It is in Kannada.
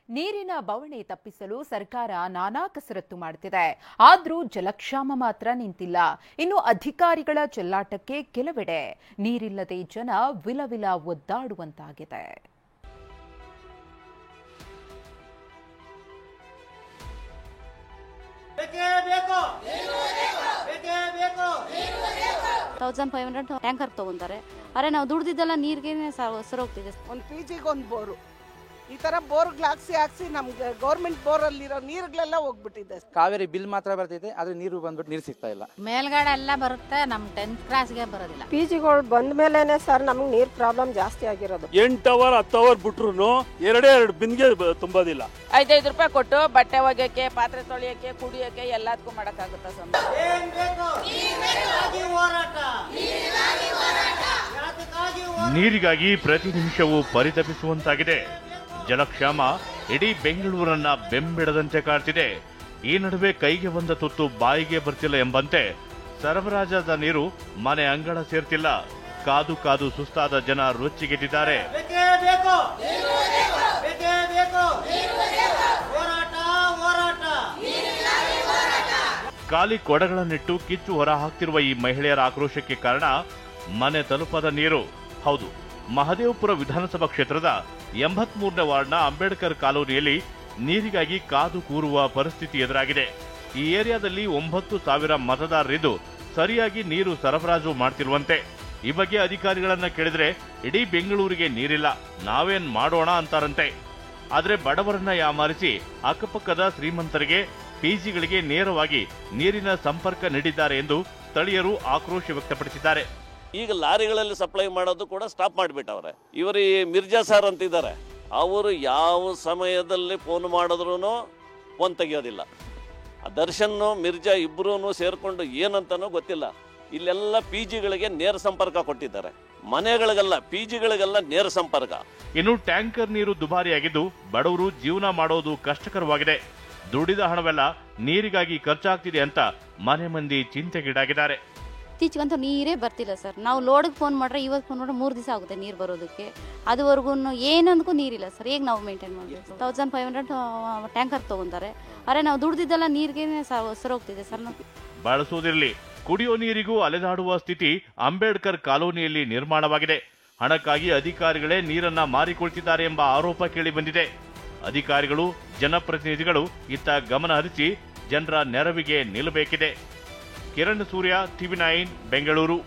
ನೀರಿನ ಬವಣೆ ತಪ್ಪಿಸಲು ಸರ್ಕಾರ ನಾನಾ ಕಸರತ್ತು ಮಾಡುತ್ತಿದೆ. ಆದರೂ ಜಲಕ್ಷಾಮ ಮಾತ್ರ ನಿಂತಿಲ್ಲ. ಇನ್ನು ಅಧಿಕಾರಿಗಳ ಚೆಲ್ಲಾಟಕ್ಕೆ ಕೆಲವೆಡೆ ನೀರಿಲ್ಲದೆ ಜನ ವಿಲವಿಲ ಒದ್ದಾಡುವಂತಾಗಿದೆ. ಟ್ಯಾಂಕರ್ ತಗೊಂತಾರೆ. ಅರೆ ನಾವು ದುಡ್ದಿದ್ದೆಲ್ಲ ನೀರಿಗೆ ಸರೋಗ್ತಿದೆ. ಒಂದು ಪಿಜಿಗೆ ಒಂದು ಬೋರು, ಈ ತರ ಬೋರ್ಗಳು ಹಾಕ್ಸಿ ನಮ್ಗೆ ಗೌರ್ಮೆಂಟ್ ಬೋರ್ ಅಲ್ಲಿರೋ ನೀರುಗಳೆಲ್ಲ ಹೋಗ್ಬಿಟ್ಟಿದೆ. ಕಾವೇರಿ ಬಿಲ್ ಮಾತ್ರ ಬರ್ತಿದೆ, ಆದ್ರೆ ನೀರು ಬಂದ್ಬಿಟ್ಟು ನೀರು ಸಿಗ್ತಾ ಇಲ್ಲ. ಮೇಲ್ಗಡೆ ಎಲ್ಲ ಬರುತ್ತೆ, ನಮ್ 10th ಕ್ಲಾಸ್ಗೆ ಬರೋದಿಲ್ಲ. ಪಿಜಿಗಳು ಬಂದ ಮೇಲೆನೆ ಸರ್ ನಮ್ಗೆ ನೀರ್ ಪ್ರಾಬ್ಲಮ್ ಜಾಸ್ತಿ ಆಗಿರೋದು. 8 ಅವರ್ 10 ಅವರ್ ಬಿಟ್ರು ಎರಡೇ ಬಿನ್ಗೆ ತುಂಬೋದಿಲ್ಲ. 5 ರೂಪಾಯಿ ಕೊಟ್ಟು ಬಟ್ಟೆ ಒಗೆಯಕ್ಕೆ, ಪಾತ್ರೆ ತೊಳೆಯಕ್ಕೆ, ಕುಡಿಯಕ್ಕೆ ಎಲ್ಲದಕ್ಕೂ ಮಾಡಕ್ಕಾಗುತ್ತಾ ಸ್ವಾಮಿ? ನೀರಿಗಾಗಿ ಪ್ರತಿ ನಿಮಿಷವೂ ಪರಿತಪಿಸುವಂತಾಗಿದೆ. ಜಲಕ್ಷಾಮ ಇಡೀ ಬೆಂಗಳೂರನ್ನ ಬೆಂಬಿಡದಂತೆ ಕಾಡ್ತಿದೆ. ಈ ನಡುವೆ ಕೈಗೆ ಬಂದ ತುತ್ತು ಬಾಯಿಗೆ ಬರ್ತಿಲ್ಲ ಎಂಬಂತೆ ಸರಬರಾಜಾದ ನೀರು ಮನೆ ಅಂಗಳ ಸೇರ್ತಿಲ್ಲ. ಕಾದು ಕಾದು ಸುಸ್ತಾದ ಜನ ರೊಚ್ಚಿಗೆದ್ದಿದ್ದಾರೆ. ಖಾಲಿ ಕೊಡಗಳನ್ನಿಟ್ಟು ಕಿಚ್ಚು ಹೊರ ಹಾಕ್ತಿರುವ ಈ ಮಹಿಳೆಯರ ಆಕ್ರೋಶಕ್ಕೆ ಕಾರಣ ಮನೆ ತಲುಪದ ನೀರು. ಹೌದು, ಮಹದೇವಪುರ ವಿಧಾನಸಭಾ ಕ್ಷೇತ್ರದ 83ನೇ ವಾರ್ಡ್ನ ಅಂಬೇಡ್ಕರ್ ಕಾಲೋನಿಯಲ್ಲಿ ನೀರಿಗಾಗಿ ಕಾದು ಕೂರುವ ಪರಿಸ್ಥಿತಿ ಎದುರಾಗಿದೆ. ಈ ಏರಿಯಾದಲ್ಲಿ 9,000 ಮತದಾರರಿದ್ದು ಸರಿಯಾಗಿ ನೀರು ಸರಬರಾಜು ಮಾಡ್ತಿರುವಂತೆ. ಈ ಬಗ್ಗೆ ಅಧಿಕಾರಿಗಳನ್ನ ಕೇಳಿದ್ರೆ ಇಡೀ ಬೆಂಗಳೂರಿಗೆ ನೀರಿಲ್ಲ, ನಾವೇನ್ ಮಾಡೋಣ ಅಂತಾರಂತೆ. ಆದ್ರೆ ಬಡವರನ್ನ ಯಾಮಾರಿಸಿ ಅಕ್ಕಪಕ್ಕದ ಶ್ರೀಮಂತರಿಗೆ, ಪಿಜಿಗಳಿಗೆ ನೇರವಾಗಿ ನೀರಿನ ಸಂಪರ್ಕ ನೀಡಿದ್ದಾರೆ ಎಂದು ಸ್ಥಳೀಯರು ಆಕ್ರೋಶ ವ್ಯಕ್ತಪಡಿಸಿದ್ದಾರೆ. ಈಗ ಲಾರಿಗಳಲ್ಲಿ ಸಪ್ಲೈ ಮಾಡೋದು ಕೂಡ ಸ್ಟಾಪ್ ಮಾಡಿಬಿಟ್ಟವ್ರೆ. ಇವರು ಈ ಮಿರ್ಜಾ ಸರ್ ಅಂತಿದ್ದಾರೆ, ಅವರು ಯಾವ ಸಮಯದಲ್ಲಿ ಫೋನ್ ಮಾಡಿದ್ರು ಫೋನ್ ತೆಗಿಯೋದಿಲ್ಲ. ದರ್ಶನ್ ಮಿರ್ಜಾ ಇಬ್ಬರೂ ಸೇರ್ಕೊಂಡು ಏನಂತನೂ ಗೊತ್ತಿಲ್ಲ. ಇಲ್ಲೆಲ್ಲ ಪಿಜಿಗಳಿಗೆ ನೇರ ಸಂಪರ್ಕ ಕೊಟ್ಟಿದ್ದಾರೆ, ಮನೆಗಳಿಗೆಲ್ಲ ಪಿಜಿಗಳಿಗೆಲ್ಲ ನೇರ ಸಂಪರ್ಕ. ಇನ್ನು ಟ್ಯಾಂಕರ್ ನೀರು ದುಬಾರಿಯಾಗಿದ್ದು ಬಡವರು ಜೀವನ ಮಾಡೋದು ಕಷ್ಟಕರವಾಗಿದೆ. ದುಡಿದ ಹಣವೆಲ್ಲ ನೀರಿಗಾಗಿ ಖರ್ಚಾಗ್ತಿದೆ ಅಂತ ಮನೆ ಮಂದಿ ಚಿಂತೆಗೀಡಾಗಿದ್ದಾರೆ. ಇತ್ತೀಚೆಗಂತೂ ನೀರೇ ಬರ್ತಿಲ್ಲ ಸರ್. ನಾವು ಲೋಡ್ಗೆ ಫೋನ್ ಮಾಡ್ರೆ ಇವತ್ತು ಫೋನ್ ಮಾಡ್ರೆ 3 ದಿವಸ ಆಗುತ್ತೆ ನೀರು ಬರೋದಕ್ಕೆ. ಅದುವರೆಗೂ ಏನಂದಕ್ಕೂ ನೀರಿಲ್ಲ ಸರ್. ಹೇಗೆ ನಾವು ಮೇಂಟೈನ್ ಮಾಡಬೇಕು? 1500 ಟ್ಯಾಂಕರ್ ತಗೊಂತಾರೆ. ಅರೆ ನಾವು ದುಡ್ದಿದ್ದೆಲ್ಲ ನೀರಿಗೆ ಸರೋಗ್ತಿದೆ ಸರ್. ಬಳಸೋದಿರಲಿ, ಕುಡಿಯೋ ನೀರಿಗೂ ಅಲೆದಾಡುವ ಸ್ಥಿತಿ ಅಂಬೇಡ್ಕರ್ ಕಾಲೋನಿಯಲ್ಲಿ ನಿರ್ಮಾಣವಾಗಿದೆ. ಹಣಕ್ಕಾಗಿ ಅಧಿಕಾರಿಗಳೇ ನೀರನ್ನ ಮಾರಿಕೊಳ್ತಿದ್ದಾರೆ ಎಂಬ ಆರೋಪ ಕೇಳಿ ಬಂದಿದೆ. ಅಧಿಕಾರಿಗಳು, ಜನಪ್ರತಿನಿಧಿಗಳು ಇತ್ತ ಗಮನ ಹರಿಸಿ ಜನರ ನೆರವಿಗೆ ನಿಲ್ಲಬೇಕಿದೆ. ಕಿರಣ್ ಸೂರ್ಯ, TV9 ಬೆಂಗಳೂರು.